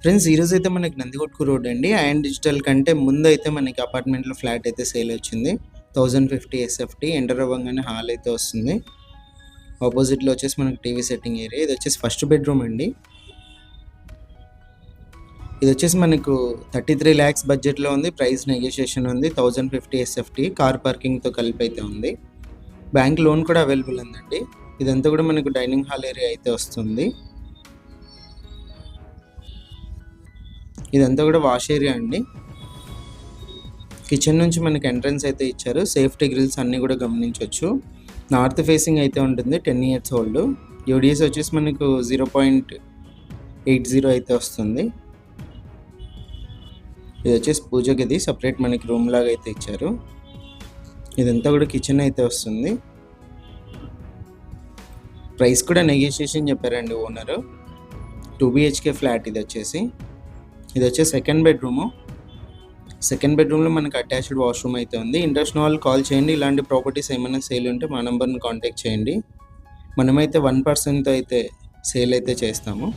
Friends ఈరోజైతే మనకి Nandikotkur road అండి. ఐఎన్ డిజిటల్ కంటే ముందైతే మనకి అపార్ట్మెంట్లో ఫ్లాట్ అయితే సేల్ వచ్చింది. 1050 ఎస్ఎఫ్టీ ఎంటర్ అవ్వంగానే హాల్ అయితే వస్తుంది. ఆపోజిట్లో వచ్చేసి మనకి టీవీ సెట్టింగ్ ఏరియా. ఇది వచ్చేసి ఫస్ట్ బెడ్రూమ్ అండి. ఇది వచ్చేసి మనకు 33 lakhs బడ్జెట్లో ఉంది. ప్రైస్ నెగోషియేషన్ ఉంది. 1050 ఎస్ఎఫ్టీ కార్ పార్కింగ్తో కలిపి అయితే ఉంది. బ్యాంక్ లోన్ కూడా అవైలబుల్ ఉందండి. ఇదంతా కూడా మనకు డైనింగ్ హాల్ ఏరియా అయితే వస్తుంది. ఇదంతా కూడా వాష్ ఏరియా అండి. కిచెన్ నుంచి మనకి ఎంట్రన్స్ అయితే ఇచ్చారు. సేఫ్టీ గ్రిల్స్ అన్నీ కూడా గమనించవచ్చు. నార్త్ ఫేసింగ్ అయితే ఉంటుంది. 10 years ఓల్డ్. యూడిఎస్ వచ్చేసి మనకు 0.80 అయితే వస్తుంది. ఇది వచ్చేసి పూజ గది, సపరేట్ మనకి రూమ్ లాగా అయితే ఇచ్చారు. ఇదంతా కూడా కిచెన్ అయితే వస్తుంది. ప్రైస్ కూడా నెగోషియేషన్ చెప్పారండి ఓనరు. 2 BHK ఫ్లాట్ ఇది వచ్చేసి. ఇది వచ్చేసి సెకండ్ బెడ్రూమ్లో మనకు అటాచ్డ్ వాష్రూమ్ అయితే ఉంది. ఇంట్రెస్ట్ ఉన్న వాళ్ళు కాల్ చేయండి. ఇలాంటి ప్రాపర్టీస్ ఏమైనా సేల్ ఉంటే మా నెంబర్ని కాంటాక్ట్ చేయండి. మనమైతే 1% అయితే సేల్ అయితే చేస్తాము.